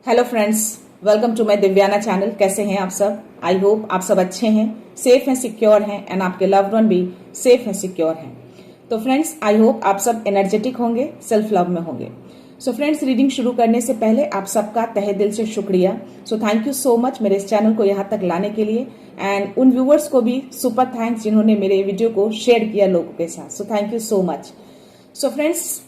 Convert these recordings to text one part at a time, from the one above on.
Hello friends, welcome to my Divyana channel. कैसे हैं आप सब? आई होप आप सब अच्छे हैं, सेफ हैं, सिक्योर हैं एंड आपके लव्ड वन भी सेफ हैं, सिक्योर हैं। तो फ्रेंड्स, आई होप आप सब एनर्जेटिक होंगे, सेल्फ लव में होंगे। सो फ्रेंड्स, रीडिंग शुरू करने से पहले आप सबका तहे दिल से शुक्रिया। सो थैंक यू सो मच मेरे इस चैनल को यहाँ तक लाने के लिए एंड उन व्यूअर्स को भी सुपर थैंक्स जिन्होंने मेरे वीडियो को शेयर किया लोगों के साथ। So thank you so much. So friends,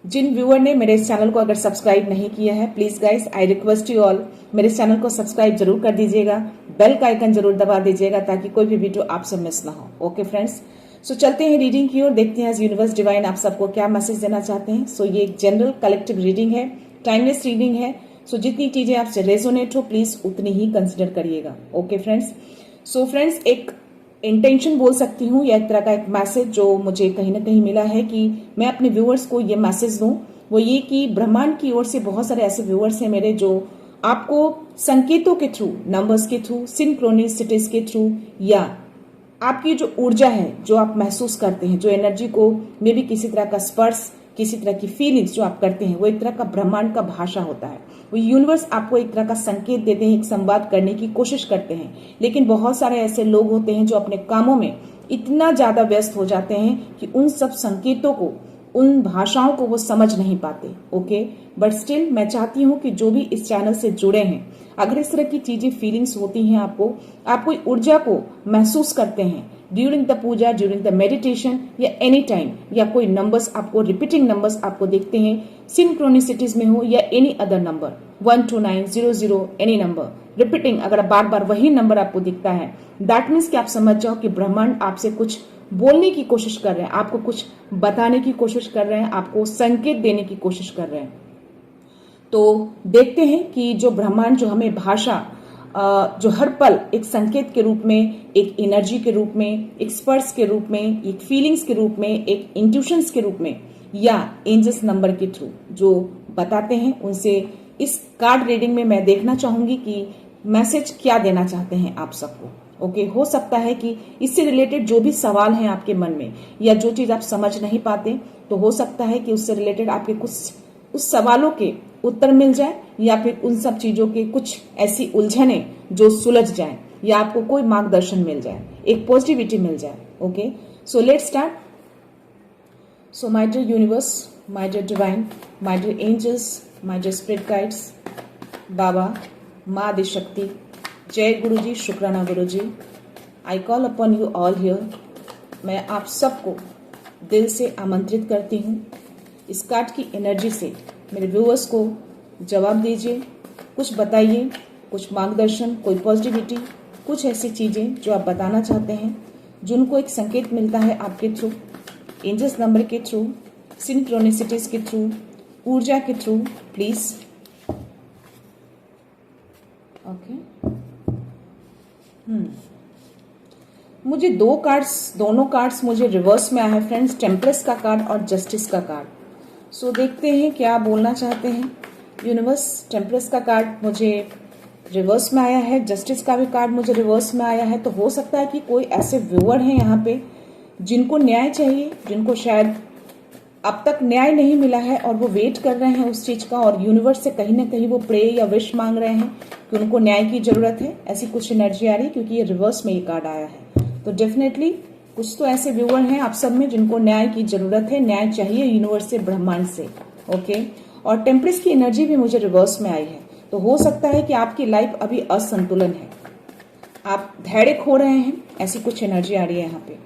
जिन व्यूअर ने मेरे इस चैनल को अगर सब्सक्राइब नहीं किया है, please guys I request you all, मेरे इस चैनल को सब्सक्राइब जरूर कर दीजिएगा, बेल का आइकन जरूर दबा दीजिएगा ताकि कोई भी वीडियो आप सब मिस ना हो। ओके फ्रेंड्स, सो चलते हैं रीडिंग की ओर, देखते हैं यूनिवर्स डिवाइन आप सबको क्या मैसेज देना चाहते हैं। सो ये एक जनरल कलेक्टिव रीडिंग है, टाइमलेस रीडिंग है। सो जितनी चीजें आपसे रेजोनेट हो प्लीज उतनी ही कंसिडर करिएगा। ओके फ्रेंड्स, सो फ्रेंड्स, एक इंटेंशन बोल सकती हूँ या एक तरह का एक मैसेज जो मुझे कहीं ना कहीं मिला है कि मैं अपने व्यूअर्स को ये मैसेज दूं, वो ये कि ब्रह्मांड की ओर से बहुत सारे ऐसे व्यूअर्स हैं मेरे जो आपको संकेतों के थ्रू, नंबर्स के थ्रू, सिंक्रोनिसिटीज के थ्रू या आपकी जो ऊर्जा है जो आप महसूस करते हैं, जो एनर्जी को मे भी किसी तरह का स्पर्श, किसी तरह की फीलिंग्स जो आप करते हैं, वो एक तरह का ब्रह्मांड का भाषा होता है। वो यूनिवर्स आपको एक तरह का संकेत देते हैं, एक संवाद करने की कोशिश करते हैं। लेकिन बहुत सारे ऐसे लोग होते हैं जो अपने कामों में इतना ज्यादा व्यस्त हो जाते हैं कि उन सब संकेतों को, उन भाषाओं को वो समझ नहीं पाते। ओके, बट स्टिल मैं चाहती हूँ कि जो भी इस चैनल से जुड़े हैं, अगर इस तरह की चीजें फीलिंग्स होती हैं, आप कोई ऊर्जा को महसूस करते हैं during the puja, during the meditation या एनी टाइम, या कोई नंबर्स आपको, रिपीटिंग नंबर्स आपको देखते हैं, सिंक्रोनिसिटीज में हो या any other number 12900 any number repeating, अगर बार बार वही नंबर आपको दिखता है, दैट मीन्स कि आप समझ जाओ कि ब्रह्मांड आपसे कुछ बोलने की कोशिश कर रहे हैं, आपको कुछ बताने की कोशिश कर रहे हैं, आपको संकेत देने की कोशिश कर रहे हैं। तो देखते हैं कि जो ब्रह्मांड जो हमें भाषा, जो हर पल एक संकेत के रूप में, एक एनर्जी के रूप में, एक स्पर्श के रूप में, एक फीलिंग्स के रूप में, एक इंट्यूशंस के रूप में या एंजल्स नंबर के थ्रू जो बताते हैं, उनसे इस कार्ड रीडिंग में मैं देखना चाहूंगी कि मैसेज क्या देना चाहते हैं आप सबको। ओके, हो सकता है कि इससे रिलेटेड जो भी सवाल हैं आपके मन में या जो चीज आप समझ नहीं पाते, तो हो सकता है कि उससे रिलेटेड आपके कुछ उस सवालों के उत्तर मिल जाए या फिर उन सब चीजों के कुछ ऐसी उलझने जो सुलझ जाए या आपको कोई मार्गदर्शन मिल जाए, एक पॉजिटिविटी मिल जाए। Okay, so let's start. So my dear universe, my dear divine, my dear angels, my dear spirit guides, बाबा, माँ आदिशक्ति, जय गुरु जी, शुक्राना गुरु जी, I call upon you all here. मैं आप सबको दिल से आमंत्रित करती हूँ, इस कार्ड की एनर्जी से मेरे व्यूअर्स को जवाब दीजिए, कुछ बताइए, कुछ मार्गदर्शन, कोई पॉजिटिविटी, कुछ ऐसी चीजें जो आप बताना चाहते हैं, जिनको एक संकेत मिलता है आपके थ्रू, एंजल्स नंबर के थ्रू, सिंक्रोनिसिटीज के थ्रू, ऊर्जा के थ्रू, प्लीज। ओके, मुझे दोनों कार्ड्स मुझे रिवर्स में आया है फ्रेंड्स, टेम्परेस का कार्ड और जस्टिस का कार्ड। सो देखते हैं क्या बोलना चाहते हैं यूनिवर्स। टेम्परेस का कार्ड मुझे रिवर्स में आया है, जस्टिस का भी कार्ड मुझे रिवर्स में आया है। तो हो सकता है कि कोई ऐसे व्यूअर हैं यहाँ पे जिनको न्याय चाहिए, जिनको शायद अब तक न्याय नहीं मिला है और वो वेट कर रहे हैं उस चीज का, और यूनिवर्स से कहीं ना कहीं वो प्रे या विश मांग रहे हैं कि उनको न्याय की जरूरत है। ऐसी कुछ एनर्जी आ रही है क्योंकि ये रिवर्स में ये कार्ड आया है। तो डेफिनेटली कुछ तो ऐसे व्यूअर हैं आप सब में जिनको न्याय की जरूरत है, न्याय चाहिए यूनिवर्स से, ब्रह्मांड से। ओके, और टेम्परेस की एनर्जी भी मुझे रिवर्स में आई है। तो हो सकता है कि आपकी लाइफ अभी असंतुलन है, आप धैर्य खो रहे हैं, ऐसी कुछ एनर्जी आ रही है यहाँ पे।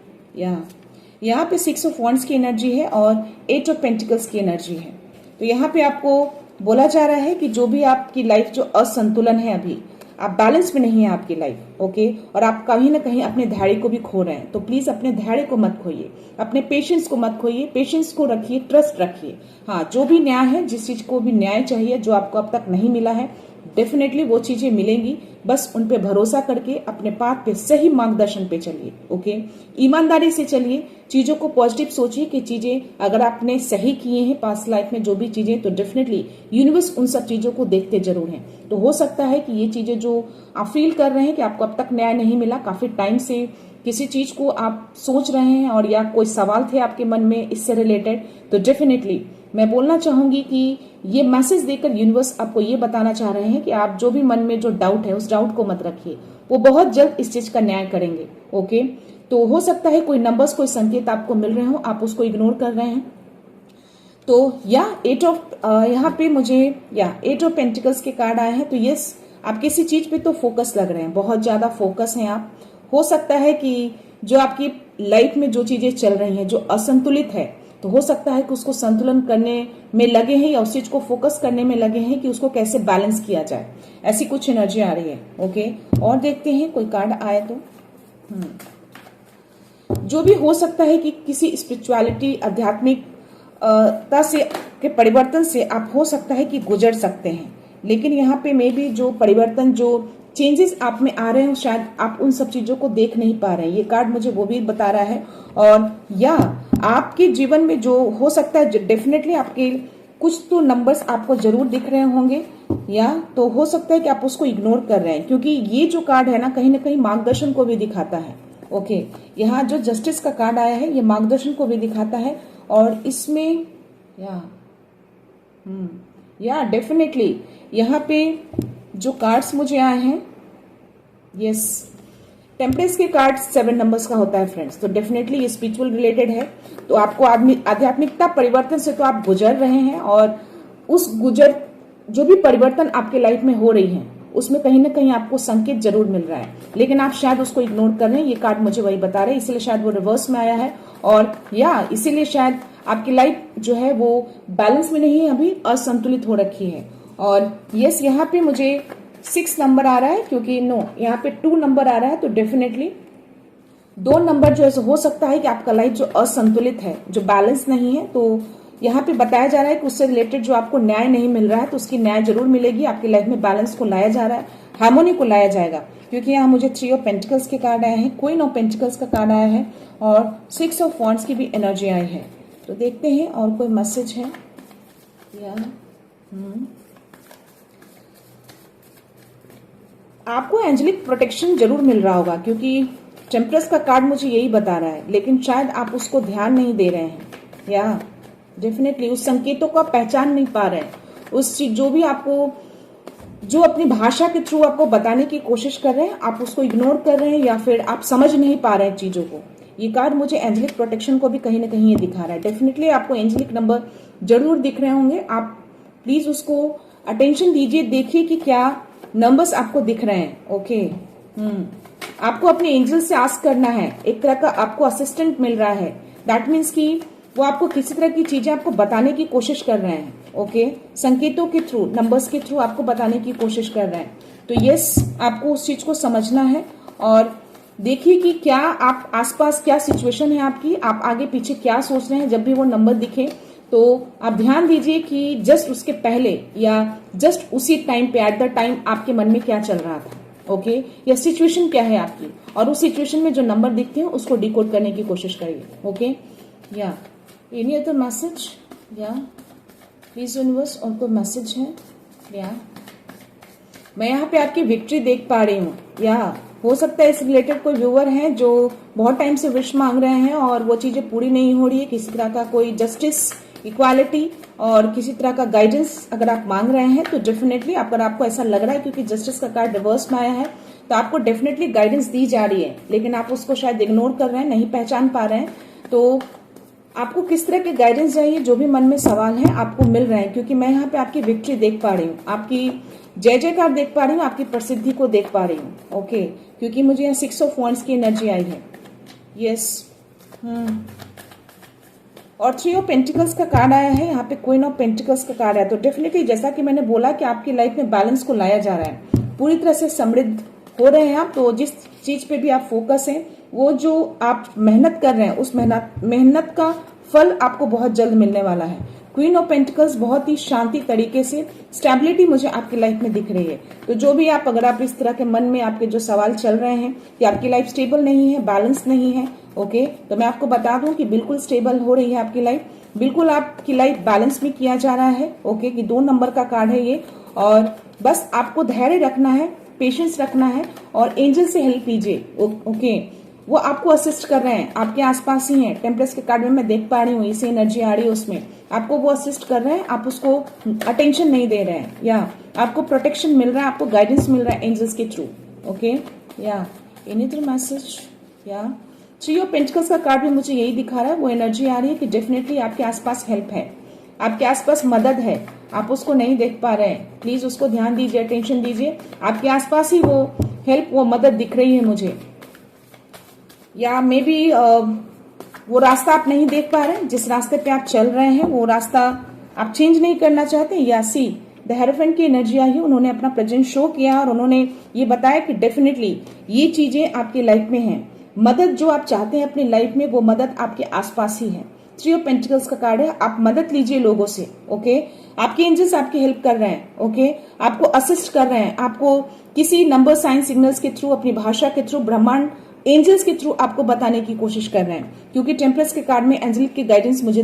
यहाँ पे 6 ऑफ वॉन्ड्स की एनर्जी है और 8 ऑफ पेंटिकल्स की एनर्जी है। तो यहाँ पे आपको बोला जा रहा है कि जो भी आपकी लाइफ जो असंतुलन है, अभी आप बैलेंस में नहीं है आपकी लाइफ। ओके, और आप कहीं ना कहीं अपने धैर्य को भी खो रहे हैं। तो प्लीज अपने धैर्य को मत खोइए, अपने पेशेंस को मत खोइए, पेशेंस को रखिए, ट्रस्ट रखिए। हाँ, जो भी न्याय है, जिस चीज को भी न्याय चाहिए जो आपको अब तक नहीं मिला है, डेफिनेटली वो चीजें मिलेंगी। बस उन पे भरोसा करके अपने पाथ पे, सही मार्गदर्शन पे चलिए। ओके, ईमानदारी से चलिए, चीजों को पॉजिटिव सोचिए कि चीजें अगर आपने सही किए हैं पास्ट लाइफ में जो भी चीजें, तो डेफिनेटली यूनिवर्स उन सब चीजों को देखते जरूर हैं। तो हो सकता है कि ये चीजें जो आप फील कर रहे हैं कि आपको अब तक न्याय नहीं मिला, काफी टाइम से किसी चीज को आप सोच रहे हैं और या कोई सवाल थे आपके मन में इससे रिलेटेड, तो डेफिनेटली मैं बोलना चाहूंगी कि ये मैसेज देकर यूनिवर्स आपको ये बताना चाह रहे हैं कि आप जो भी मन में जो डाउट है उस डाउट को मत रखिए, वो बहुत जल्द इस चीज का न्याय करेंगे। ओके, तो हो सकता है कोई नंबर्स, कोई संकेत आपको मिल रहे हो, आप उसको इग्नोर कर रहे हैं। तो या यहाँ पे मुझे एट ऑफ पेंटिकल्स के कार्ड आए हैं। तो यस, आप किसी चीज पे तो फोकस लग रहे हैं, बहुत ज्यादा फोकस है आप। हो सकता है कि जो आपकी लाइफ में जो चीजें चल रही हैं, जो असंतुलित है, तो हो सकता है कि उसको संतुलन करने में लगे हैं या उस चीज को फोकस करने में लगे हैं कि उसको कैसे बैलेंस किया जाए। ऐसी कुछ एनर्जी आ रही है। ओके, और देखते हैं कोई कार्ड आए तो। जो भी हो सकता है कि किसी स्पिरिचुअलिटी, आध्यात्मिकता से के परिवर्तन से आप हो सकता है कि गुजर सकते हैं, लेकिन यहाँ पे मे भी जो परिवर्तन, जो चेंजेस आप में आ रहे हैं, शायद आप उन सब चीजों को देख नहीं पा रहे हैं। ये कार्ड मुझे वो भी बता रहा है। और या आपके जीवन में जो हो सकता है, डेफिनेटली आपके कुछ तो नंबर्स आपको जरूर दिख रहे होंगे, या तो हो सकता है कि आप उसको इग्नोर कर रहे हैं, क्योंकि ये जो कार्ड है ना, कहीं ना कहीं मार्गदर्शन को भी दिखाता है। ओके, यहाँ जो जस्टिस का कार्ड आया है, ये मार्गदर्शन को भी दिखाता है। और इसमें या डेफिनेटली यहाँ पे जो कार्ड्स मुझे आए हैं, यस, टेम्परेंस के कार्ड 7 नंबर्स का होता है फ्रेंड्स। तो डेफिनेटली ये स्पिरिचुअल रिलेटेड है। तो आपको आध्यात्मिकता परिवर्तन से तो आप गुजर रहे हैं, और उस जो भी परिवर्तन आपके लाइफ में हो रही है, उसमें कहीं ना कहीं आपको संकेत जरूर मिल रहा है, लेकिन आप शायद उसको इग्नोर कर रहे हैं। ये कार्ड मुझे वही बता रहे हैं, इसलिए शायद वो रिवर्स में आया है। और इसीलिए शायद आपकी लाइफ जो है वो बैलेंस में नहीं है, अभी असंतुलित हो रखी है। और यस, यहाँ पे मुझे 6 नंबर आ रहा है, क्योंकि यहाँ पे 2 नंबर आ रहा है। तो डेफिनेटली 2 नंबर जो है हो सकता है कि आपका लाइफ जो असंतुलित है, जो बैलेंस नहीं है, तो यहाँ पे बताया जा रहा है कि उससे रिलेटेड जो आपको न्याय नहीं मिल रहा है, तो उसकी न्याय जरूर मिलेगी। आपकी लाइफ में बैलेंस को लाया जा रहा है, हार्मोनी को लाया जाएगा। क्योंकि यहाँ मुझे 3 ऑफ पेंटिकल्स के कार्ड आए हैं, क्वीन ऑफ पेंटिकल्स का कार्ड आया है, और 6 ऑफ वॉन्ड्स की भी एनर्जी आई है। तो देखते हैं और कोई मैसेज है या आपको एंजेलिक प्रोटेक्शन जरूर मिल रहा होगा, क्योंकि टेम्परेंस का कार्ड मुझे यही बता रहा है, लेकिन शायद आप उसको ध्यान नहीं दे रहे हैं, या डेफिनेटली उस संकेतों को आप पहचान नहीं पा रहे हैं। उस चीज जो भी आपको, जो अपनी भाषा के थ्रू आपको बताने की कोशिश कर रहे हैं, आप उसको इग्नोर कर रहे हैं, या फिर आप समझ नहीं पा रहे हैं चीजों को। ये कार्ड मुझे एंजेलिक प्रोटेक्शन को भी कहीं ना कहीं ये दिखा रहा है। डेफिनेटली आपको एंजेलिक नंबर जरूर दिख रहे होंगे, आप प्लीज उसको अटेंशन दीजिए, देखिए कि क्या नंबर्स आपको दिख रहे हैं। ओके, आपको अपने एंजल से आस्क करना है, एक तरह का आपको असिस्टेंट मिल रहा है। दैट मीन्स कि वो आपको किसी तरह की चीजें आपको बताने की कोशिश कर रहे हैं। ओके, संकेतों के थ्रू, नंबर्स के थ्रू आपको बताने की कोशिश कर रहे हैं। तो यस, आपको उस चीज को समझना है, और देखिए कि क्या आप आसपास क्या सिचुएशन है आपकी, आप आगे पीछे क्या सोच रहे हैं। जब भी वो नंबर दिखे तो आप ध्यान दीजिए कि जस्ट उसके पहले या जस्ट उसी टाइम पे, एट द टाइम आपके मन में क्या चल रहा था। ओके, या सिचुएशन क्या है आपकी, और उस सिचुएशन में जो नंबर दिखते हैं उसको डिकोड करने की कोशिश करिए। ओके, या एनी अदर मैसेज, या प्लीज यूनिवर्स, और कोई मैसेज है? या मैं यहाँ पे आपकी विक्ट्री देख पा रही हूँ, या हो सकता है इस रिलेटेड कोई व्यूअर हैं जो बहुत टाइम से विश मांग रहे हैं और वो चीजें पूरी नहीं हो रही है। किसी तरह का कोई जस्टिस, इक्वालिटी और किसी तरह का गाइडेंस अगर आप मांग रहे हैं, तो डेफिनेटली अगर आपको ऐसा लग रहा है, क्योंकि जस्टिस का कार्ड रिवर्स में आया है, तो आपको डेफिनेटली गाइडेंस दी जा रही है, लेकिन आप उसको शायद इग्नोर कर रहे हैं, नहीं पहचान पा रहे हैं। तो आपको किस तरह के गाइडेंस चाहिए, जो भी मन में सवाल है आपको मिल रहे हैं, क्योंकि मैं यहाँ पे आपकी विक्ट्री देख पा रही हूँ, आपकी जय जयकार देख पा रही हूँ, आपकी प्रसिद्धि को देख पा रही हूँ। ओके, क्योंकि मुझे यहाँ 6 ऑफ वॉन्ड्स की एनर्जी आई है। यस, और 3 ऑफ पेंटिकल्स का कार्ड आया है, यहाँ पे क्वीन ऑफ पेंटिकल्स का कार्ड आया। तो डेफिनेटली जैसा कि मैंने बोला कि आपकी लाइफ में बैलेंस को लाया जा रहा है, पूरी तरह से समृद्ध हो रहे हैं आप। तो जिस चीज पे भी आप फोकस है, वो जो आप मेहनत कर रहे हैं, उस मेहनत का फल आपको बहुत जल्द मिलने वाला है। क्वीन ऑफ पेंटिकल्स बहुत ही शांति तरीके से स्टेबिलिटी मुझे आपकी लाइफ में दिख रही है। तो जो भी आप, अगर आप इस तरह के मन में आपके जो सवाल चल रहे हैं कि आपकी लाइफ स्टेबल नहीं है, बैलेंस नहीं है, ओके, तो मैं आपको बता दूं कि बिल्कुल स्टेबल हो रही है आपकी लाइफ, बिल्कुल आपकी लाइफ बैलेंस में किया जा रहा है। ओके, कि 2 नंबर का कार्ड है ये, और बस आपको धैर्य रखना है, पेशेंस रखना है, और एंजल से हेल्प लीजिए। ओके, वो आपको असिस्ट कर रहे हैं, आपके आसपास ही हैं। टेम्परेस के कार्ड में मैं देख पा रही हूँ, इसे एनर्जी आ रही है, उसमें आपको वो असिस्ट कर रहे हैं, आप उसको अटेंशन नहीं दे रहे हैं, या आपको प्रोटेक्शन मिल रहा है, आपको गाइडेंस मिल रहा है एंजल्स के थ्रू। ओके, या एनी अदर मैसेज? या थ्री ऑफ पेंटिकल्स का कार्ड भी मुझे यही दिखा रहा है, वो एनर्जी आ रही है कि डेफिनेटली आपके आसपास हेल्प है, आपके आसपास मदद है, आप उसको नहीं देख पा रहे हैं, प्लीज उसको ध्यान दीजिए, अटेंशन दीजिए, आपके आसपास ही वो हेल्प, वो मदद दिख रही है मुझे। या मे बी वो रास्ता आप नहीं देख पा रहे हैं, जिस रास्ते पे आप चल रहे हैं वो रास्ता आप चेंज नहीं करना चाहते। या सी द हेरोफेंट की एनर्जी आई है, उन्होंने अपना प्रेजेंस शो किया और उन्होंने ये बताया कि डेफिनेटली ये चीजें आपकी लाइफ में हैं, मदद जो आप चाहते हैं अपनी लाइफ में वो मदद आपके आसपास ही है। थ्री ऑफ पेंटिकल्स का कार्ड है, आप मदद लीजिए लोगों से। ओके, आपके एंजल्स आपकी हेल्प कर रहे हैं। ओके, आपको असिस्ट कर रहे हैं, आपको किसी नंबर साइन सिग्नल्स के थ्रू, अपनी भाषा के थ्रू, ब्रह्मांड एंजल्स के थ्रू आपको बताने की कोशिश कर रहे हैं, क्योंकि टेम्परेस के कार्ड में एंजलिक की गाइडेंस मुझे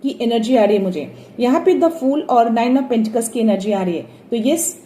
की एनर्जी आ रही है मुझे। यहाँ पे द फूल और नाइन ऑफ पेंटिकल्स की एनर्जी आ रही है। तो यस,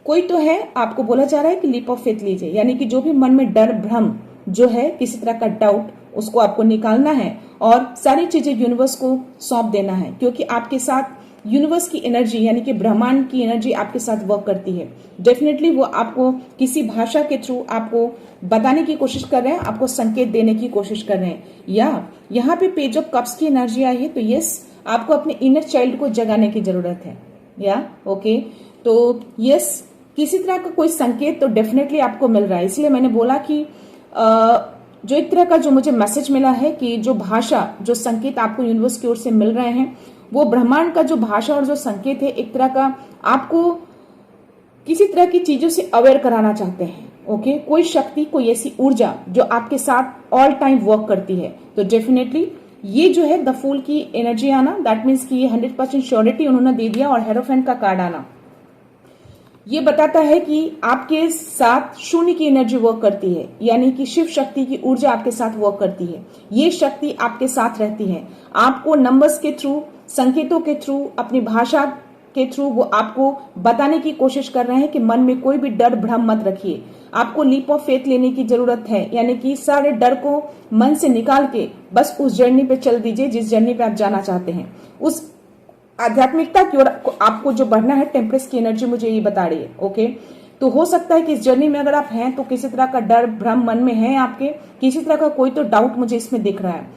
कोई तो है, आपको बोला जा रहा है कि लीप ऑफ फेथ लीजिए, यानी कि जो भी मन में डर भ्रम जो है, किसी तरह का डाउट, उसको आपको निकालना है और सारी चीजें यूनिवर्स को सौंप देना है, क्योंकि आपके साथ यूनिवर्स की एनर्जी यानी कि ब्रह्मांड की एनर्जी आपके साथ वर्क करती है। डेफिनेटली वो आपको किसी भाषा के थ्रू आपको बताने की कोशिश कर रहे हैं, आपको संकेत देने की कोशिश कर रहे हैं। या यहाँ पे पेज ऑफ कप्स की एनर्जी आई है, तो यस, आपको अपने इनर चाइल्ड को जगाने की जरूरत है। या ओके, तो यस, किसी तरह का कोई संकेत तो डेफिनेटली आपको मिल रहा है। इसलिए मैंने बोला कि जो एक तरह का जो मुझे मैसेज मिला है कि जो भाषा, जो संकेत आपको यूनिवर्स की ओर से मिल रहे हैं, वो ब्रह्मांड का जो भाषा और जो संकेत है, एक तरह का आपको किसी तरह की चीजों से अवेयर कराना चाहते हैं। ओके, कोई शक्ति, कोई ऐसी ऊर्जा जो आपके साथ ऑल टाइम वर्क करती है। तो डेफिनेटली ये जो है द फूल की एनर्जी आना, दैट मीन्स कि ये 100% श्योरिटी उन्होंने दे दिया। और हेरोफेंट का कार्ड आना ये बताता है कि आपके साथ शून्य की एनर्जी वर्क करती है, यानी कि शिव शक्ति की ऊर्जा आपके साथ वर्क करती है। ये शक्ति आपके साथ रहती है, आपको नंबर्स के थ्रू, संकेतों के थ्रू, अपनी भाषा के थ्रू वो आपको बताने की कोशिश कर रहे हैं कि मन में कोई भी डर भ्रम मत रखिए, आपको लीप ऑफ फेथ लेने की जरूरत है, यानी कि सारे डर को मन से निकाल के बस उस जर्नी पे चल दीजिए जिस जर्नी पे आप जाना चाहते हैं, उस आध्यात्मिकता की ओर आपको जो बढ़ना है। टेम्परेस की एनर्जी मुझे ये बता रही है। ओके, तो हो सकता है कि इस जर्नी में अगर आप हैं तो किसी तरह का डर भ्रम मन में है आपके, किसी तरह का कोई तो डाउट मुझे इसमें दिख रहा है,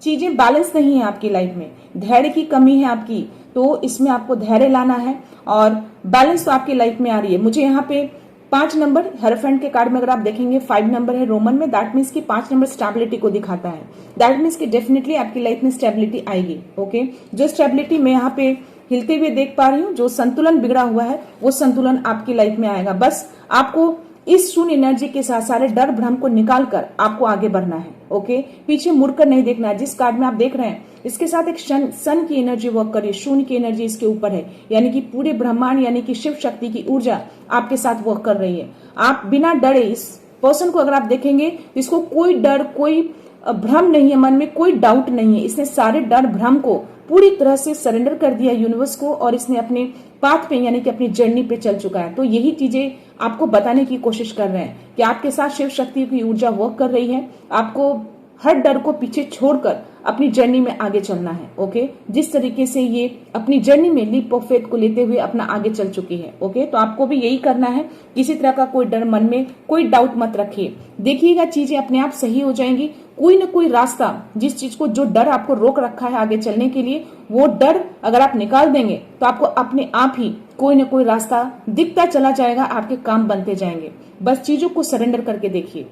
चीजें बैलेंस नहीं है आपकी लाइफ में, धैर्य की कमी है आपकी, तो इसमें आपको धैर्य लाना है और बैलेंस तो आपकी लाइफ में आ रही है। मुझे यहाँ पे 5 नंबर हेरोफेंट के कार्ड में अगर आप देखेंगे 5 नंबर है रोमन में, दैट मीन्स कि 5 नंबर स्टेबिलिटी को दिखाता है। दैट मीन्स कि डेफिनेटली आपकी लाइफ में स्टेबिलिटी आएगी। ओके, जो स्टेबिलिटी मैं यहाँ पे हिलते हुए देख पा रही हूँ, जो संतुलन बिगड़ा हुआ है वो संतुलन आपकी लाइफ में आएगा। बस आपको इस शून्य एनर्जी के साथ सारे डर भ्रम को निकाल कर आपको आगे बढ़ना है। ओके, पीछे मुड़कर नहीं देखना है। जिस कार्ड में आप देख रहे हैं इसके साथ एक सन की एनर्जी वर्क कर रही है, शून्य की एनर्जी इसके ऊपर है, यानी कि पूरे ब्रह्मांड यानी कि शिव शक्ति की ऊर्जा आपके साथ वर्क कर रही है। आप बिना डरे इस पर्सन को अगर आप देखेंगे, इसको कोई डर, कोई भ्रम नहीं है, मन में कोई डाउट नहीं है, इसने सारे डर भ्रम को पूरी तरह से सरेंडर कर दिया यूनिवर्स को और इसने अपने पाथ पे यानी कि अपनी जर्नी पे चल चुका है। तो यही चीजें आपको बताने की कोशिश कर रहे हैं कि आपके साथ शिव शक्ति की ऊर्जा वर्क कर रही है, आपको हर डर को पीछे छोड़कर अपनी जर्नी में आगे चलना है। ओके, जिस तरीके से ये अपनी जर्नी में लीप ऑफ फेथ को लेते हुए अपना आगे चल चुकी है। ओके, तो आपको भी यही करना है, किसी तरह का कोई डर मन में, कोई डाउट मत रखिए, देखिएगा चीजें अपने आप सही हो जाएंगी। कोई न कोई रास्ता, जिस चीज को, जो डर आपको रोक रखा है आगे चलने के लिए, वो डर अगर आप निकाल देंगे तो आपको अपने आप ही कोई न कोई रास्ता दिखता चला जाएगा, आपके काम बनते जाएंगे। बस चीजों को सरेंडर करके देखिए।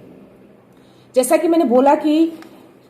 जैसा कि मैंने बोला कि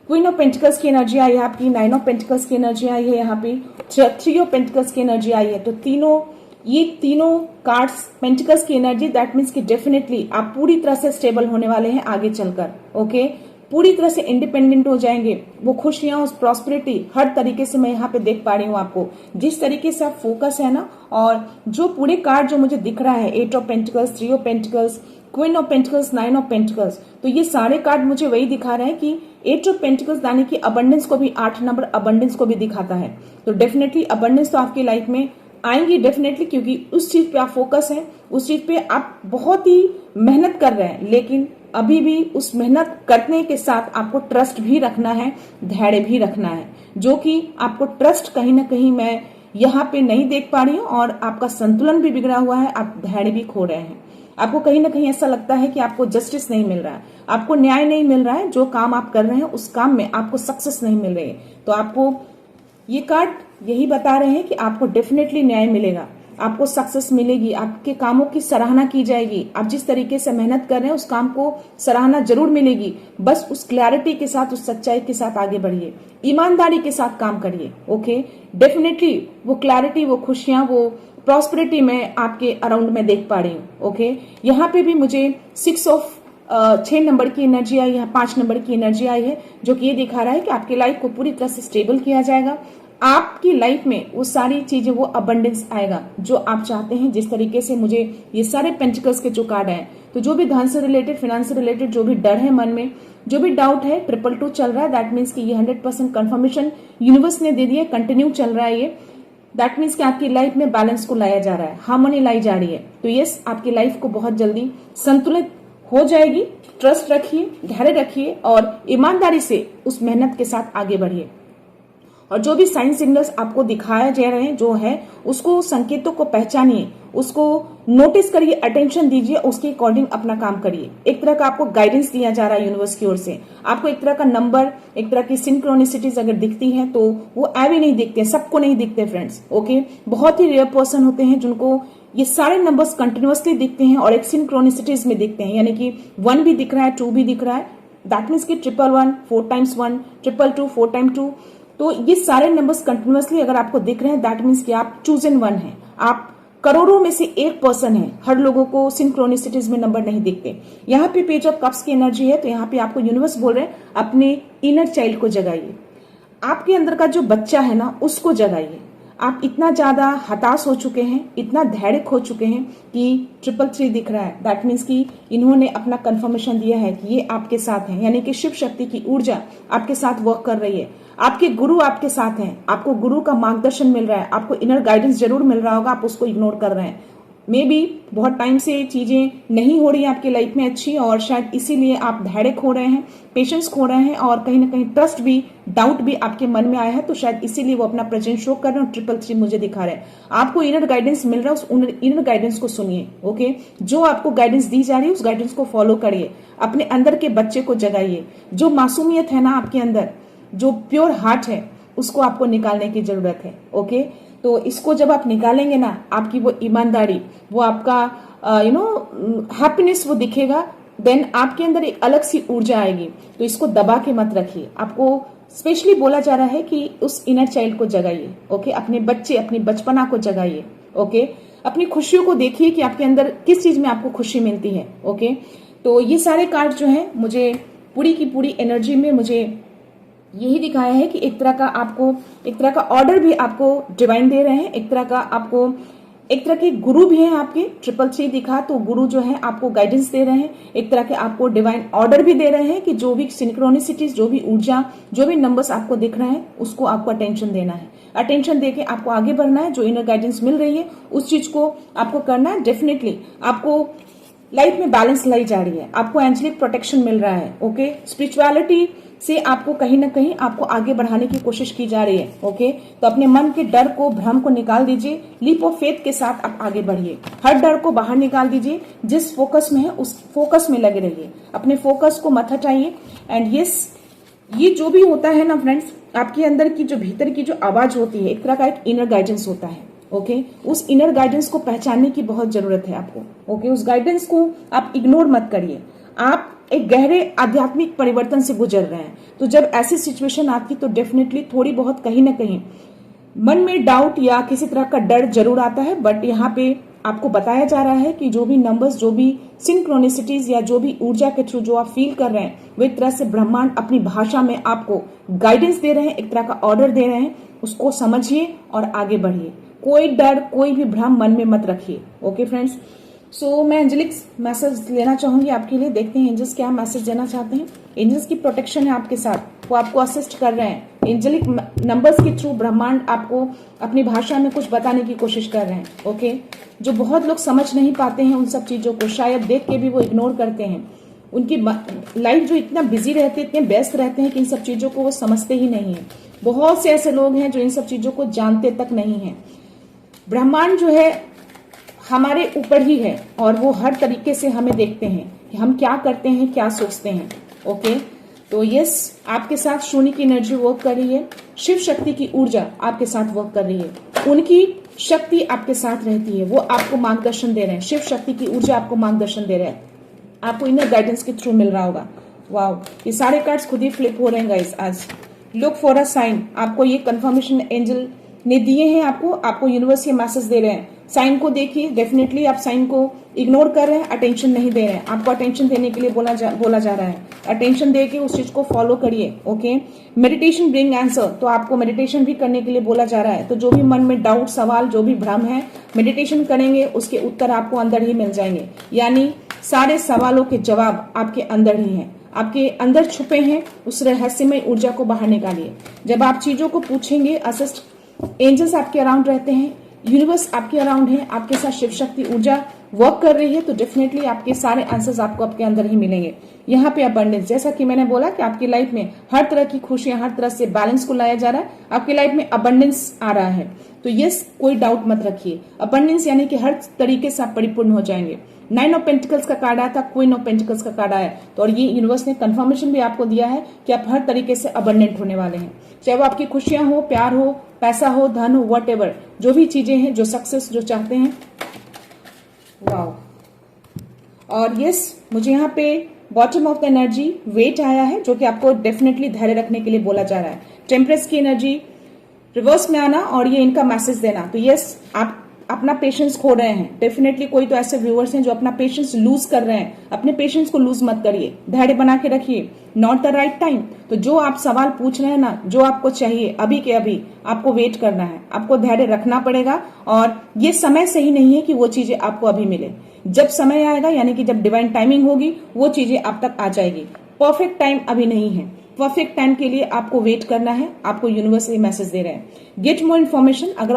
क्वीन ऑफ पेंटिकल्स की एनर्जी आई है आपकी, 9 ऑफ पेंटिकल्स की एनर्जी आई है, यहाँ पे 3 ऑफ पेंटिकल्स की एनर्जी आई है। तो ये तीनों कार्ड्स पेंटिकल्स की एनर्जी, दैट मीन्स कि डेफिनेटली आप पूरी तरह से स्टेबल होने वाले हैं आगे चलकर। ओके, पूरी तरह से इंडिपेंडेंट हो जाएंगे। वो खुशियां, उस प्रॉस्पेरिटी हर तरीके से मैं यहाँ पे देख पा रही हूँ आपको, जिस तरीके से आप फोकस है ना, और जो पूरे कार्ड जो मुझे दिख रहा है, 8 of pentacles, 3 of pentacles, queen of pentacles, 9 of pentacles, तो ये सारे कार्ड मुझे वही दिखा रहे हैं कि 8 ऑफ पेंटिकल्स यानी कि अबंडेंस को भी, 8 नंबर अबंडेंस को भी दिखाता है। तो डेफिनेटली अबंडेंस तो आपकी लाइफ में आएंगी डेफिनेटली, क्योंकि उस चीज पे आप फोकस है, उस चीज पे आप बहुत ही मेहनत कर रहे हैं, लेकिन अभी भी उस मेहनत करने के साथ आपको ट्रस्ट भी रखना है, धैर्य भी रखना है, जो कि आपको ट्रस्ट कहीं ना कहीं मैं यहाँ पे नहीं देख पा रही हूँ और आपका संतुलन भी बिगड़ा हुआ है, आप धैर्य भी खो रहे हैं। आपको कहीं ना कहीं ऐसा लगता है कि आपको जस्टिस नहीं मिल रहा है, आपको न्याय नहीं मिल रहा है, जो काम आप कर रहे हैं उस काम में आपको सक्सेस नहीं मिल रही है। तो आपको ये कार्ड यही बता रहे हैं कि आपको डेफिनेटली न्याय मिलेगा, आपको सक्सेस मिलेगी, आपके कामों की सराहना की जाएगी, आप जिस तरीके से मेहनत कर रहे हैं उस काम को सराहना जरूर मिलेगी। बस उस क्लैरिटी के साथ, उस सच्चाई के साथ आगे बढ़िए, ईमानदारी के साथ काम करिए। ओके, डेफिनेटली वो क्लैरिटी, वो खुशियां, वो प्रॉस्पेरिटी मैं आपके अराउंड में देख पा रही हूँ। ओके, यहाँ पे भी मुझे 6 नंबर की एनर्जी आई है, 5 नंबर की एनर्जी आई है, जो कि ये दिखा रहा है कि आपकी लाइफ को पूरी तरह से स्टेबल किया जाएगा। आपकी लाइफ में वो सारी चीजें, वो अबंडेंस आएगा जो आप चाहते हैं। जिस तरीके से मुझे ये सारे पेंटिकल्स के जो कार्ड हैं, तो जो भी धन से रिलेटेड, फाइनेंस से रिलेटेड जो भी डर है मन में, जो भी डाउट है, 222 चल रहा है, दैट मीन्स कि ये 100% कंफर्मेशन यूनिवर्स ने दे दिया, कंटिन्यू चल रहा है ये। दैट मीन्स कि आपकी लाइफ में बैलेंस को लाया जा रहा है, हार्मनी लाई जा रही है। तो यस, आपकी लाइफ को बहुत जल्दी संतुलित हो जाएगी। ट्रस्ट रखिए, धैर्य रखिए और ईमानदारी से उस मेहनत के साथ आगे बढ़िए। और जो भी साइन सिग्नल्स आपको दिखाए जा रहे हैं, जो है उसको, संकेतों को पहचानिए, उसको नोटिस करिए, अटेंशन दीजिए, उसके अकॉर्डिंग अपना काम करिए। एक तरह का आपको गाइडेंस दिया जा रहा है यूनिवर्स की ओर से। आपको एक तरह का नंबर, एक तरह की सिंक्रोनिसिटीज अगर दिखती हैं तो वो ऐवे नहीं दिखते, सबको नहीं दिखते फ्रेंड्स। ओके, बहुत ही रेयर पर्सन होते हैं जिनको ये सारे नंबर्स कंटिन्यूअसली दिखते हैं और एक सिंक्रोनिसिटीज में दिखते हैं, यानी कि 1 भी दिख रहा है, 2 भी दिख रहा है। दैट मीन्स कि 111, 4 times 1, 222, 4 times 2। तो ये सारे नंबर्स कंटिन्यूअसली अगर आपको दिख रहे हैं, दैट मीन्स कि आप चूजन 1 हैं, आप करोड़ों में से एक पर्सन है। हर लोगों को सिंक्रोनिसिटीज में नंबर नहीं दिखते। यहाँ पे पेज ऑफ कप्स की एनर्जी है, तो यहाँ पे आपको यूनिवर्स बोल रहे हैं अपने इनर चाइल्ड को जगाइए, आपके अंदर का जो बच्चा है ना उसको जगाइए। आप इतना ज्यादा हताश हो चुके हैं, इतना धैर्य खो चुके हैं कि 333 दिख रहा है। दैट मीन्स कि इन्होंने अपना कंफर्मेशन दिया है कि ये आपके साथ हैं, यानी कि शिव शक्ति की ऊर्जा आपके साथ वर्क कर रही है। आपके गुरु आपके साथ हैं, आपको गुरु का मार्गदर्शन मिल रहा है, आपको इनर गाइडेंस जरूर मिल रहा होगा, आप उसको इग्नोर कर रहे हैं। मे बी बहुत टाइम से चीजें नहीं हो रही है आपकी लाइफ में अच्छी, और शायद इसीलिए आप धैर्य खो रहे हैं, पेशेंस खो रहे हैं, और कहीं ना कहीं ट्रस्ट भी, डाउट भी आपके मन में आया है। तो शायद इसीलिए वो अपना प्रेजेंस शो कर रहे हैं। 333 मुझे दिखा रहे हैं, आपको इनर गाइडेंस मिल रहा है, उस इनर गाइडेंस को सुनिए। ओके, जो आपको गाइडेंस दी जा रही है उस गाइडेंस को फॉलो करिए, अपने अंदर के बच्चे को जगाइए। जो मासूमियत है ना आपके अंदर, जो प्योर हार्ट है, उसको आपको निकालने की जरूरत है। ओके, तो इसको जब आप निकालेंगे ना, आपकी वो ईमानदारी, वो आपका हैप्पीनेस वो दिखेगा, देन आपके अंदर एक अलग सी ऊर्जा आएगी। तो इसको दबा के मत रखिए। आपको स्पेशली बोला जा रहा है कि उस इनर चाइल्ड को जगाइए। ओके, अपने बच्चे, अपनी बचपना को जगाइए। ओके, अपनी खुशियों को देखिए कि आपके अंदर किस चीज में आपको खुशी मिलती है। ओके, तो ये सारे कार्ड जो है मुझे पूरी की पूरी एनर्जी में मुझे यही दिखाया है कि एक तरह का आपको, एक तरह का ऑर्डर भी आपको डिवाइन दे रहे हैं, एक तरह का आपको, एक तरह के गुरु भी हैं आपके। 333 दिखा, तो गुरु जो है आपको गाइडेंस दे रहे हैं, एक तरह के आपको डिवाइन ऑर्डर भी दे रहे हैं कि जो भी सिंक्रोनिसिटीज, जो भी ऊर्जा, जो भी नंबर्स आपको दिख रहे हैं, उसको आपको अटेंशन देना है। अटेंशन देके आपको आगे बढ़ना है। जो इनर गाइडेंस मिल रही है उस चीज को आपको करना है। डेफिनेटली आपको लाइफ में बैलेंस लाई जा रही है, आपको एंजेलिक प्रोटेक्शन मिल रहा है। ओके, स्पिरिचुअलिटी से आपको कहीं ना कहीं आपको आगे बढ़ाने की कोशिश की जा रही है। ओके, तो अपने मन के डर को, भ्रम को निकाल दीजिए, लीप ऑफ फेथ के साथ आप आगे बढ़िए। हर डर को बाहर निकाल दीजिए, जिस फोकस में है उस फोकस में लगे रहिए, अपने फोकस को मत हटाइए। एंड यस, ये जो भी होता है ना फ्रेंड्स, आपके अंदर की जो भीतर की जो आवाज होती है, एक तरह का एक इनर गाइडेंस होता है। ओके, उस इनर गाइडेंस को पहचानने की बहुत जरूरत है आपको। ओके, उस गाइडेंस को आप इग्नोर मत करिए। आप एक गहरे आध्यात्मिक परिवर्तन से गुजर रहे हैं, तो जब ऐसी सिचुएशन आती तो डेफिनेटली थोड़ी बहुत कहीं ना कहीं मन में डाउट या किसी तरह का डर जरूर आता है। बट यहाँ पे आपको बताया जा रहा है कि जो भी नंबर्स, जो भी सिंक्रोनिसिटीज या जो भी ऊर्जा के थ्रू जो आप फील कर रहे हैं, वो एक तरह से ब्रह्मांड अपनी भाषा में आपको गाइडेंस दे रहे हैं, एक तरह का ऑर्डर दे रहे हैं। उसको समझिए और आगे बढ़िए। कोई डर, कोई भी भ्रम मन में मत रखिए। ओके फ्रेंड्स, सो मैं एंजेलिक मैसेज लेना चाहूंगी आपके लिए। देखते हैं एंजल्स क्या मैसेज देना चाहते हैं। एंजल्स की प्रोटेक्शन है आपके साथ, वो आपको असिस्ट कर रहे हैं। एंजेलिक नंबर्स के थ्रू ब्रह्मांड आपको अपनी भाषा में कुछ बताने की कोशिश कर रहे हैं। ओके, जो बहुत लोग समझ नहीं पाते हैं उन सब चीजों को, शायद देख के भी वो इग्नोर करते हैं। उनकी लाइफ जो इतना बिजी रहते हैं, इतने व्यस्त रहते हैं कि इन सब चीजों को वो समझते ही नहीं है। बहुत से ऐसे लोग हैं जो इन सब चीजों को जानते तक नहीं है। ब्रह्मांड जो है हमारे ऊपर ही है और वो हर तरीके से हमें देखते हैं कि हम क्या करते हैं, क्या सोचते हैं। ओके, तो यस, आपके साथ शून्य की एनर्जी वर्क कर रही है, शिव शक्ति की ऊर्जा आपके साथ वर्क कर रही है, उनकी शक्ति आपके साथ रहती है, वो आपको मार्गदर्शन दे रहे हैं। शिव शक्ति की ऊर्जा आपको मार्गदर्शन दे रहे हैं, आपको इनर गाइडेंस के थ्रू मिल रहा होगा। वाओ, ये सारे कार्ड्स खुद ही फ्लिप हो रहे हैं गाइस आज। लुक फॉर अ साइन, आपको ये कंफर्मेशन एंजल ने दिए हैं, आपको यूनिवर्स ये मैसेज दे रहे हैं। साइन को देखिए, डेफिनेटली आप साइन को इग्नोर कर रहे हैं, अटेंशन नहीं दे रहे हैं। आपको अटेंशन देने के लिए बोला जा रहा है, अटेंशन दे के उस चीज को फॉलो करिए। ओके, मेडिटेशन ब्रिंग आंसर, तो आपको मेडिटेशन भी करने के लिए बोला जा रहा है। तो जो भी मन में डाउट, सवाल, जो भी भ्रम है, मेडिटेशन करेंगे उसके उत्तर आपको अंदर ही मिल जाएंगे। यानी सारे सवालों के जवाब आपके अंदर ही हैं, आपके अंदर छुपे हैं। उस रहस्यमय ऊर्जा को बाहर निकालिए। जब आप चीजों को पूछेंगे, असिस्ट एंजल्स आपके अराउंड रहते हैं, यूनिवर्स आपके अराउंड है, आपके साथ शिव शक्ति ऊर्जा वर्क कर रही है, तो डेफिनेटली आपके सारे आंसर्स आपको आपके अंदर ही मिलेंगे। यहाँ पे अबंडेंस, जैसा कि मैंने बोला कि आपकी लाइफ में हर तरह की खुशियां, हर तरह से बैलेंस को लाया जा रहा है, आपकी लाइफ में अबंडेंस आ रहा है। तो यस, कोई डाउट मत रखिए, अबंडेंस यानी कि हर तरीके से आप परिपूर्ण हो जाएंगे। 9 ऑफ पेंटिकल्स का कार्ड आया था, क्वीन ऑफ पेंटिकल्स का कार्ड आया, तो और ये यूनिवर्स ने कंफर्मेशन भी आपको दिया है कि आप हर तरीके से अबंडेंट होने वाले हैं। चाहे वो आपकी खुशियां हो, प्यार हो, पैसा हो, धन हो, व्हाटएवर, जो भी चीजें हैं, जो सक्सेस जो चाहते हैं। वाओ, और यस, मुझे यहाँ पे bottom of the energy wait आया है, जो कि आपको डेफिनेटली धैर्य रखने के लिए बोला जा रहा है। टेम्परेस की एनर्जी रिवर्स में आना और ये इनका मैसेज देना। तो यस, आप अपना पेशेंस खो रहे हैं। डेफिनेटली कोई तो ऐसे व्यूअर्स हैं जो अपना पेशेंस लूज कर रहे हैं। अपने पेशेंस को लूज मत करिए, धैर्य बना के रखिए। नॉट द राइट टाइम, तो जो आप सवाल पूछ रहे हैं ना, जो आपको चाहिए अभी के अभी, आपको वेट करना है, आपको धैर्य रखना पड़ेगा। और ये समय सही नहीं है कि वो चीजें आपको अभी मिले। जब समय आएगा, यानी कि जब डिवाइन टाइमिंग होगी, वो चीजें आप तक आ जाएगी। परफेक्ट टाइम अभी नहीं है, परफेक्ट टाइम के लिए आपको वेट करना है। आपको यूनिवर्स ये मैसेज दे रहे हैं, गेट मोर इन्फॉर्मेशन। अगर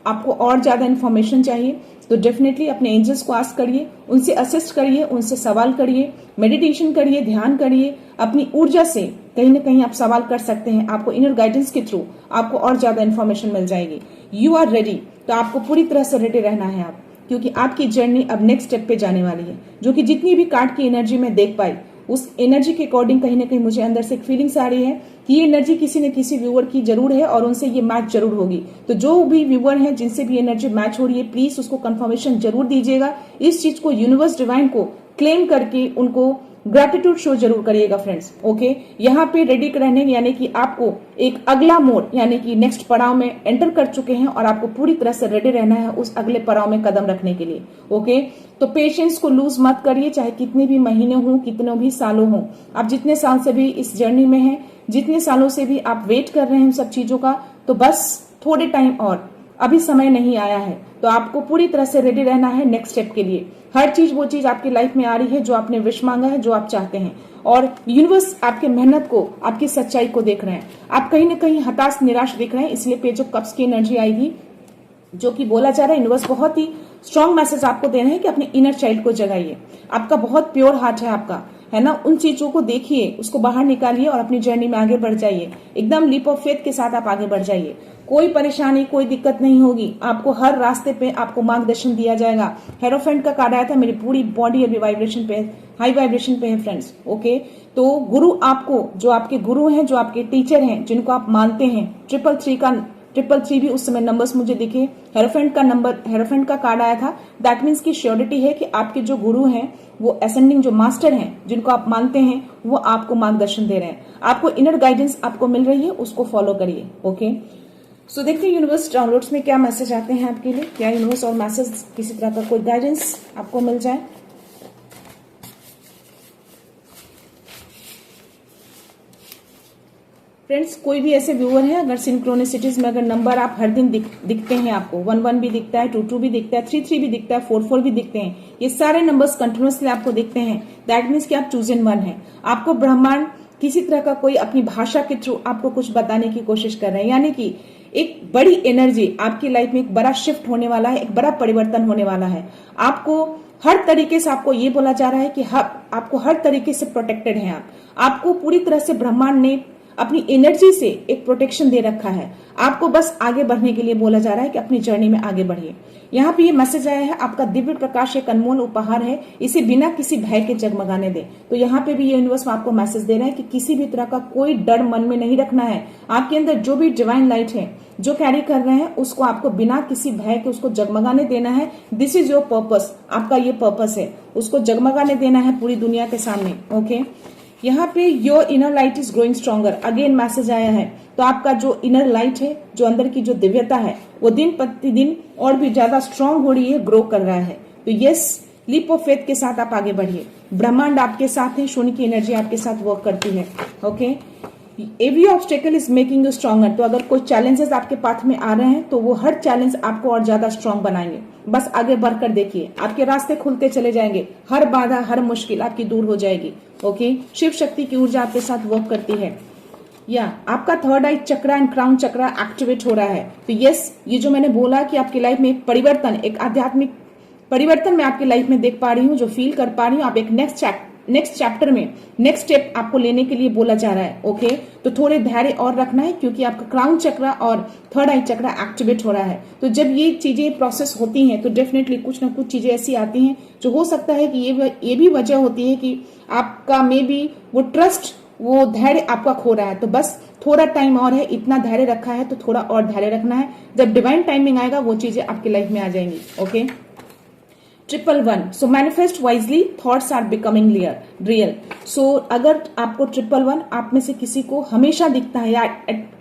आपको और ज्यादा इन्फॉर्मेशन चाहिए तो डेफिनेटली अपने एंजल्स को आस्क करिए, उनसे असिस्ट करिए, उनसे सवाल करिए, मेडिटेशन करिए, ध्यान करिए। अपनी ऊर्जा से कहीं ना कहीं आप सवाल कर सकते हैं, आपको इनर गाइडेंस के थ्रू आपको और ज्यादा इन्फॉर्मेशन मिल जाएगी। यू आर रेडी, तो आपको पूरी तरह से रेडी रहना है आप, क्योंकि आपकी जर्नी अब नेक्स्ट स्टेप पे जाने वाली है। जो कि जितनी भी कार्ड की एनर्जी में देख पाई, उस एनर्जी के अकॉर्डिंग कहीं ना कहीं मुझे अंदर से एक फीलिंग्स आ रही है कि ये एनर्जी किसी न किसी व्यूअर की जरूर है और उनसे ये मैच जरूर होगी। तो जो भी व्यूअर हैं जिनसे भी एनर्जी मैच हो रही है, प्लीज उसको कंफर्मेशन जरूर दीजिएगा। इस चीज को यूनिवर्स डिवाइन को क्लेम करके उनको ग्रेटिट्यूड शो जरूर करिएगा फ्रेंड्स। ओके, यहाँ पे रेडी रहने, यानी कि आपको एक अगला मोड यानी कि नेक्स्ट पड़ाव में एंटर कर चुके हैं और आपको पूरी तरह से रेडी रहना है उस अगले पड़ाव में कदम रखने के लिए। ओके, तो पेशेंस को लूज मत करिए, चाहे कितने भी महीने हों, कितने भी सालों हों। आप जितने साल से भी इस जर्नी में हैं, जितने सालों से भी आप वेट कर रहे हैं उन सब चीजों का, तो बस थोड़े टाइम और, अभी समय नहीं आया है। तो आपको पूरी तरह से रेडी रहना है नेक्स्ट स्टेप के लिए। हर चीज वो चीज आपकी लाइफ में आ रही है जो आपने विश मांगा है, जो आप चाहते हैं, और यूनिवर्स आपके मेहनत को, आपकी सच्चाई को देख रहे हैं। आप कहीं ना कहीं हताश, निराश दिख रहे हैं, इसलिए पेज ऑफ कप्स की एनर्जी आई थी, जो कि बोला जा रहा है यूनिवर्स बहुत ही स्ट्रांग मैसेज आपको दे रहे हैं कि अपने इनर चाइल्ड को जगाइए। आपका बहुत प्योर हार्ट है आपका, है ना, उन चीजों को देखिए, उसको बाहर निकालिए और अपनी जर्नी में आगे बढ़ जाइए। एकदम लीप ऑफ फेथ के साथ आप आगे बढ़ जाइए। कोई परेशानी, कोई दिक्कत नहीं होगी, आपको हर रास्ते पे आपको मार्गदर्शन दिया जाएगा। हेरोफेंट का कार्ड आया था, मेरी पूरी बॉडी अभी वाइब्रेशन पे, हाई वाइब्रेशन पे है फ्रेंड्स। ओके, तो गुरु आपको, जो आपके गुरु हैं, जो आपके टीचर हैं, जिनको आप मानते हैं, 333 भी उस समय नंबर्स मुझे दिखे। हेरोफेंट का कार्ड आया था, दैट मीन्स की श्योरिटी है कि आपके जो गुरु हैं, वो असेंडिंग जो मास्टर हैं, जिनको आप मानते हैं, वो आपको मार्गदर्शन दे रहे हैं। आपको इनर गाइडेंस आपको मिल रही है, उसको फॉलो करिए। ओके, सो देखते हैं यूनिवर्स डाउनलोड्स में क्या मैसेज आते हैं आपके लिए। क्या यूनिवर्स और मैसेज किसी तरह का कोई गाइडेंस आपको मिल जाए। फ्रेंड्स, कोई भी ऐसे व्यूअर है, अगर सिंक्रोनिसिटीज में अगर नंबर आप हर दिन दिखते हैं, आपको 11 भी दिखता है, 22 भी दिखता है, 33 भी दिखता है, 44 भी दिखते हैं, ये सारे नंबर्स कंटिन्यूअसली आपको दिखते हैं, दैट मीन्स कि आप चूजन वन है। आपको ब्रह्मांड किसी तरह का कोई अपनी भाषा के थ्रू आपको कुछ बताने की कोशिश कर रहे हैं, यानी कि एक बड़ी एनर्जी आपकी लाइफ में, एक बड़ा शिफ्ट होने वाला है, एक बड़ा परिवर्तन होने वाला है। आपको हर तरीके से आपको ये बोला जा रहा है कि आपको हर तरीके से प्रोटेक्टेड हैं आपको पूरी तरह से ब्रह्मांड ने अपनी एनर्जी से एक प्रोटेक्शन दे रखा है। आपको बस आगे बढ़ने के लिए बोला जा रहा है कि अपनी जर्नी में आगे बढ़िए। यहाँ पे ये मैसेज आया है, आपका दिव्य प्रकाश एक अनमोल उपहार है, इसे बिना किसी भय के जगमगाने दे। तो यहाँ पे भी ये यूनिवर्स में आपको मैसेज दे रहा है कि किसी भी तरह का कोई डर मन में नहीं रखना है। आपके अंदर जो भी डिवाइन लाइट है जो कैरी कर रहे हैं उसको आपको बिना किसी भय के उसको जगमगाने देना है। दिस इज योर पर्पस, आपका ये पर्पस है, उसको जगमगाने देना है पूरी दुनिया के सामने। ओके, यहाँ पे your inner light is growing stronger, again message आया है। तो आपका जो इनर लाइट है, जो अंदर की जो दिव्यता है, वो दिन प्रतिदिन और भी ज्यादा स्ट्रांग हो रही है, ग्रो कर रहा है। तो यस, लीप ऑफ फेथ के साथ आप आगे बढ़िए। ब्रह्मांड आपके साथ है, शून्य की एनर्जी आपके साथ वर्क करती है। Okay, every obstacle is making you stronger. तो अगर कोई चैलेंजेस आपके पाथ में आ रहे हैं तो वो हर चैलेंज आपको और ज्यादा स्ट्रांग बनाएंगे। बस आगे बढ़कर देखिए, आपके रास्ते खुलते चले जाएंगे, हर बाधा हर मुश्किल आपकी दूर हो जाएगी। ओके, शिव शक्ति की ऊर्जा आपके साथ वर्क करती है। या आपका third I chakra and crown chakra activate हो रहा है। तो यस, ये जो मैंने बोला कि आपकी लाइफ में एक परिवर्तन, एक आध्यात्मिक परिवर्तन मैं आपकी लाइफ में देख पा रही हूँ, जो फील कर पा रही हूँ। आप एक नेक्स्ट चैप्टर में नेक्स्ट स्टेप आपको लेने के लिए बोला जा रहा है। ओके, तो थोड़े धैर्य और रखना है, क्योंकि आपका क्राउन चक्रा और थर्ड आई चक्रा एक्टिवेट हो रहा है। तो जब ये चीजें प्रोसेस होती हैं तो डेफिनेटली कुछ ना कुछ चीजें ऐसी आती हैं जो हो सकता है कि ये भी वजह होती है कि आपका मे बी वो ट्रस्ट, वो धैर्य आपका खो रहा है। तो बस थोड़ा टाइम और है, इतना धैर्य रखा है तो थोड़ा और धैर्य रखना है। जब डिवाइन टाइमिंग आएगा वो चीजें आपकी लाइफ में आ जाएंगी। Okay, 111, so manifest wisely, thoughts are becoming real. So अगर आपको 111 आप में से किसी को हमेशा दिखता है, या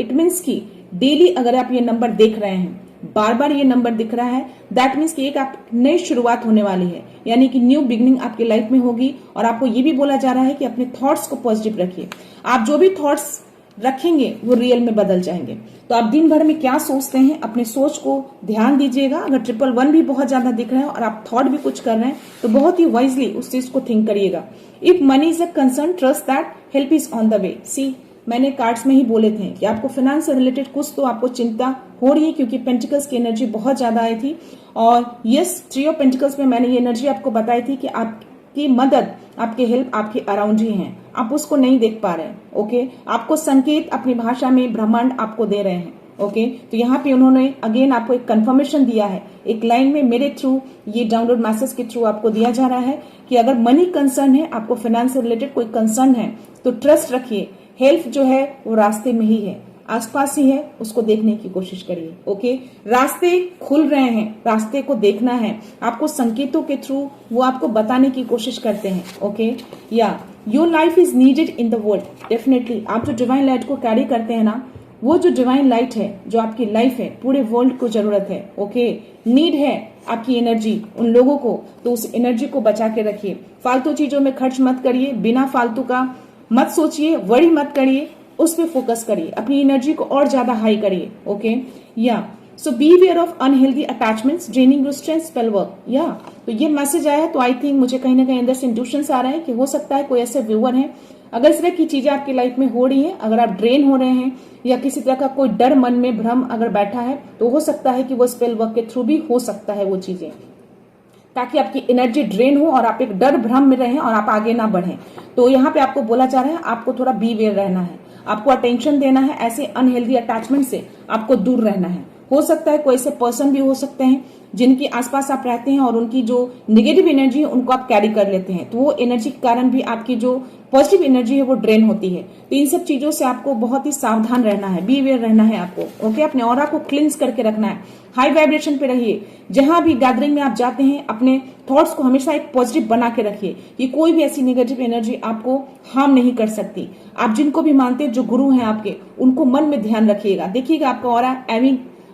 इट मीन्स की डेली अगर आप ये नंबर देख रहे हैं, बार बार ये नंबर दिख रहा है, दैट मीन्स कि एक आप नई शुरुआत होने वाली है, यानी कि न्यू बिगनिंग आपकी लाइफ में होगी। और आपको ये भी बोला जा रहा है कि अपने थॉट्स को पॉजिटिव रखिए। आप जो भी थॉट्स रखेंगे वो रियल में बदल जाएंगे। तो आप दिन भर में क्या सोचते हैं, अपने सोच को ध्यान दीजिएगा। अगर 111 भी बहुत ज्यादा दिख रहा है और आप थॉट भी कुछ कर रहे हैं तो बहुत ही वाइजली उस चीज को थिंक करिएगा। If money is a concern, trust that help is on the way. See, मैंने कार्ड्स में ही बोले थे कि आपको फाइनेंस से रिलेटेड कुछ तो आपको चिंता हो रही है, क्योंकि पेंटिकल्स की एनर्जी बहुत ज्यादा आई थी। और यस, 3 ऑफ पेंटिकल्स में मैंने ये एनर्जी आपको बताई थी कि आपकी मदद, आपकी हेल्प आपके अराउंड ही है, आप उसको नहीं देख पा रहे हैं। ओके, आपको संकेत अपनी भाषा में ब्रह्मांड आपको दे रहे हैं। ओके, तो यहाँ पे उन्होंने अगेन आपको एक कंफर्मेशन दिया है, एक लाइन में मेरे थ्रू, ये डाउनलोड मैसेज के थ्रू आपको दिया जा रहा है कि अगर मनी कंसर्न है, आपको फाइनेंस से रिलेटेड कोई कंसर्न है तो ट्रस्ट रखिए, हेल्प जो है वो रास्ते में ही है, आसपास ही है, उसको देखने की कोशिश करिए। ओके, रास्ते खुल रहे हैं, रास्ते को देखना है, आपको संकेतों के थ्रू वो आपको बताने की कोशिश करते हैं। ओके, या your life is needed in the world. Definitely आप जो डिवाइन लाइट को कैरी करते हैं ना, वो जो डिवाइन लाइट है, जो आपकी लाइफ है, पूरे वर्ल्ड को जरूरत है। ओके, नीड है आपकी एनर्जी उन लोगों को, तो उस एनर्जी को बचा के रखिए। फालतू चीजों में खर्च मत करिए, बिना फालतू का मत सोचिए, वरी मत करिए, उस पर फोकस करिए, अपनी एनर्जी को और ज्यादा हाई करिए। ओके, या so beware of unhealthy attachments draining your strength spell work. या तो ये मैसेज आया तो आई थिंक मुझे कहीं ना कहीं अंदर से इंट्यूशंस आ रहे हैं कि हो सकता है कोई ऐसे व्यूअर हैं, अगर इस तरह की चीजें आपकी लाइफ में हो रही हैं, अगर आप ड्रेन हो रहे हैं या किसी तरह का कोई डर मन में भ्रम अगर बैठा है, तो हो सकता है कि वो स्पेल वर्क के थ्रू भी हो सकता है वो चीजें, ताकि आपकी एनर्जी ड्रेन हो और आप एक डर भ्रम में रहें और आप आगे ना बढ़ें। तो यहाँ पे आपको बोला जा रहा है आपको थोड़ा बी वेयर रहना है, आपको अटेंशन देना है, ऐसे अनहेल्दी अटैचमेंट से आपको दूर रहना है। हो सकता है कोई ऐसे पर्सन भी हो सकते हैं जिनके आसपास आप रहते हैं और उनकी जो नेगेटिव एनर्जी है उनको आप कैरी कर लेते हैं, तो वो एनर्जी के कारण भी आपकी जो पॉजिटिव एनर्जी है वो ड्रेन होती है। तो इन सब चीजों से आपको बहुत ही सावधान रहना है, बी अवेयर रहना है आपको। ओके, अपने ऑरा को क्लींस करके रखना है, हाई वाइब्रेशन पे रहिए। जहां भी गैदरिंग में आप जाते हैं, अपने थॉट्स को हमेशा एक पॉजिटिव बना के रखिए कि कोई भी ऐसी नेगेटिव एनर्जी आपको हार्म नहीं कर सकती। आप जिनको भी मानते हैं, जो गुरु हैं आपके, उनको मन में ध्यान रखिएगा, देखिएगा आपका ऑरा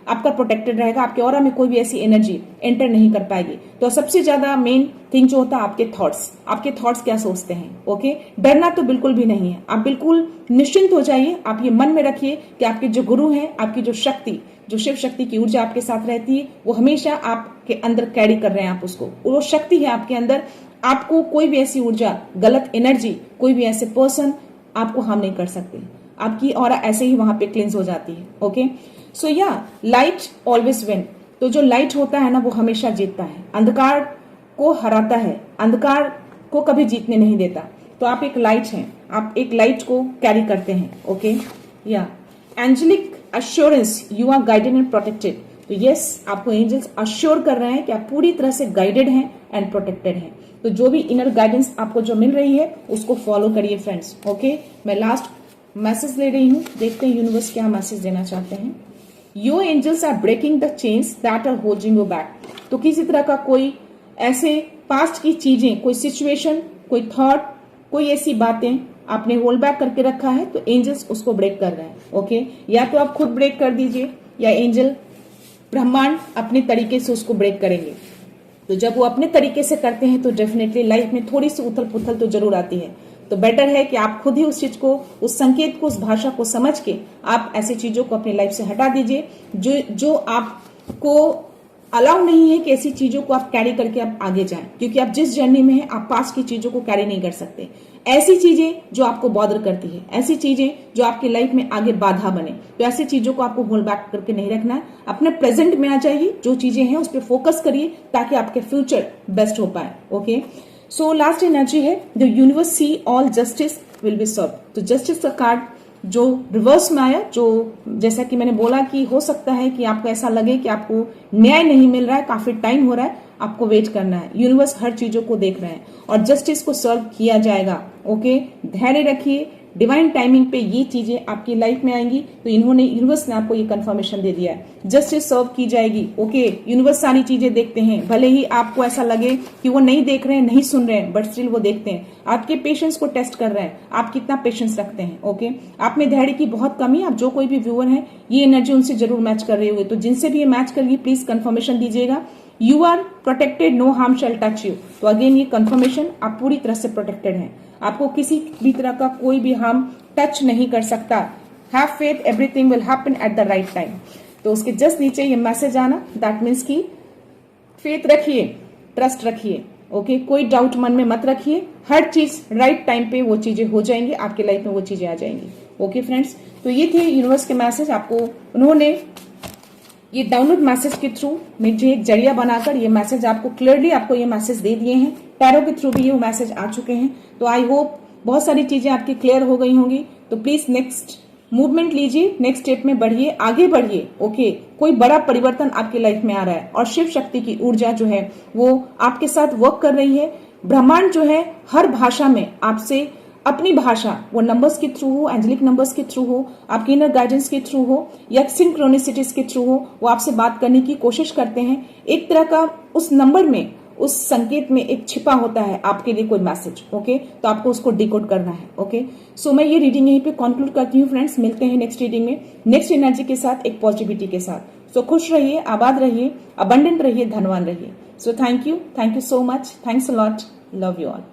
आपका प्रोटेक्टेड रहेगा, आपके ऑरा में कोई भी ऐसी एनर्जी एंटर नहीं कर पाएगी। तो सबसे ज्यादा मेन थिंग जो होता है आपके थॉट्स क्या सोचते हैं। ओके, डरना तो बिल्कुल भी नहीं है, आप बिल्कुल निश्चिंत हो जाइए। आप ये मन में रखिए कि आपके जो गुरु हैं, आपकी जो शक्ति, जो शिव शक्ति की ऊर्जा आपके साथ रहती है, वो हमेशा आपके अंदर कैरी कर रहे हैं आप उसको, वो शक्ति है आपके अंदर। आपको कोई भी ऐसी ऊर्जा, गलत एनर्जी, कोई भी ऐसे पर्सन आपको हार्म नहीं कर सकते। आपकी ऑरा ऐसे ही वहां पे क्लींस हो जाती है। ओके, सो या लाइट ऑलवेज विन। तो जो लाइट होता है ना, वो हमेशा जीतता है, अंधकार को हराता है, अंधकार को कभी जीतने नहीं देता। तो आप एक लाइट हैं, आप एक लाइट को कैरी करते हैं। ओके, या angelic assurance, you are guided and protected. तो यस, आपको एंजल्स अश्योर कर रहे हैं कि आप पूरी तरह से गाइडेड हैं एंड प्रोटेक्टेड हैं। तो जो भी इनर गाइडेंस आपको जो मिल रही है उसको फॉलो करिए फ्रेंड्स। ओके, मैं लास्ट मैसेज ले रही हूं, देखते हैं यूनिवर्स क्या मैसेज देना चाहते हैं। Your angels are breaking the chains that are holding you back. तो किसी तरह का कोई ऐसे पास्ट की चीजें, कोई सिचुएशन, कोई थॉट, कोई ऐसी बातें आपने होल्ड बैक करके रखा है, तो एंजल्स उसको ब्रेक कर रहे हैं। ओके, या तो आप खुद ब्रेक कर दीजिए या एंजल ब्रह्मांड अपने तरीके से उसको ब्रेक करेंगे। तो जब वो अपने तरीके से करते हैं तो डेफिनेटली लाइफ में थोड़ी सी उथल पुथल तो जरूर आती है। तो बेटर है कि आप खुद ही उस चीज को, उस संकेत को, उस भाषा को समझ के आप ऐसी चीजों को अपनी लाइफ से हटा दीजिए जो आपको अलाउ नहीं है कि ऐसी चीजों को आप कैरी करके आप आगे जाएं। क्योंकि आप जिस जर्नी में हैं आप पास्ट की चीजों को कैरी नहीं कर सकते। ऐसी चीजें जो आपको बॉदर करती है, ऐसी चीजें जो आपकी लाइफ में आगे बाधा बने, तो ऐसी चीजों को आपको होल्ड बैक करके नहीं रखना है। अपने प्रेजेंट में आ जाइए, जो चीजें हैं उस पर फोकस करिए ताकि आपके फ्यूचर बेस्ट हो पाए। ओके, सो लास्ट एनर्जी है the universe see all justice will be serve. तो जस्टिस का कार्ड जो रिवर्स में आया, जो जैसा कि मैंने बोला कि हो सकता है कि आपको ऐसा लगे कि आपको न्याय नहीं मिल रहा है, काफी टाइम हो रहा है, आपको वेट करना है। यूनिवर्स हर चीजों को देख रहे हैं और जस्टिस को सर्व किया जाएगा। ओके, धैर्य रखिए, डिवाइन टाइमिंग पे ये चीजें आपकी लाइफ में आएंगी। तो यूनिवर्स ने आपको ये कंफर्मेशन दे दिया है, जस्टिस सर्व की जाएगी। ओके, यूनिवर्स सारी चीजें देखते हैं, भले ही आपको ऐसा लगे कि वो नहीं देख रहे हैं, नहीं सुन रहे हैं, बट स्टिल वो देखते हैं। आपके पेशेंस को टेस्ट कर रहे हैं, आप कितना पेशेंस रखते हैं। ओके, आप में धैर्य की बहुत कमी। आप जो कोई भी व्यूअर है, ये एनर्जी उनसे जरूर मैच कर रहे होंगे। तो जिनसे भी ये मैच करेगी प्लीज कंफर्मेशन दीजिएगा। You are protected, no harm shall touch you. तो अगेन ये कंफर्मेशन, आप पूरी तरह से प्रोटेक्टेड हैं, आपको किसी भी तरह का कोई भी हार्म टच नहीं कर सकता। Have faith, everything will happen at the right time. तो उसके जस्ट नीचे ये मैसेज आना, दैट मीन्स की फेथ रखिए, ट्रस्ट रखिए। ओके, कोई डाउट मन में मत रखिए, हर चीज राइट टाइम पे वो चीजें हो जाएंगी, आपके लाइफ में वो चीजें आ जाएंगी। ओके फ्रेंड्स, तो ये थे यूनिवर्स के मैसेज। आपको उन्होंने ये डाउनलोड मैसेज के थ्रू मुझे एक जरिया बनाकर ये मैसेज आपको क्लियरली आपको ये मैसेज दे दिए हैं। टैरो के थ्रू भी ये मैसेज आ चुके हैं। तो आई होप बहुत सारी चीजें आपकी क्लियर हो गई होंगी। तो प्लीज नेक्स्ट मूवमेंट लीजिए, नेक्स्ट स्टेप में बढ़िए, आगे बढ़िए। ओके, कोई बड़ा परिवर्तन आपकी लाइफ में आ रहा है और शिव शक्ति की ऊर्जा जो है वो आपके साथ वर्क कर रही है। ब्रह्मांड जो है हर भाषा में आपसे अपनी भाषा, वो नंबर्स के थ्रू हो, एंजेलिक नंबर्स के थ्रू हो, आपके इनर गाइडेंस के थ्रू हो या सिंक्रोनिसिटीज के थ्रू हो, वो आपसे बात करने की कोशिश करते हैं। एक तरह का उस नंबर में, उस संकेत में एक छिपा होता है आपके लिए कोई मैसेज। ओके, तो आपको उसको डिकोड करना है। ओके, सो मैं ये रीडिंग यहीं पे कंक्लूड करती हूँ फ्रेंड्स। मिलते हैं नेक्स्ट रीडिंग में, नेक्स्ट एनर्जी के साथ, एक पॉजिटिविटी के साथ। सो खुश रहिए, आबाद रहिए, अबंडेंट रहिए, धनवान रहिए। सो thank you so much, thanks a lot, love you all.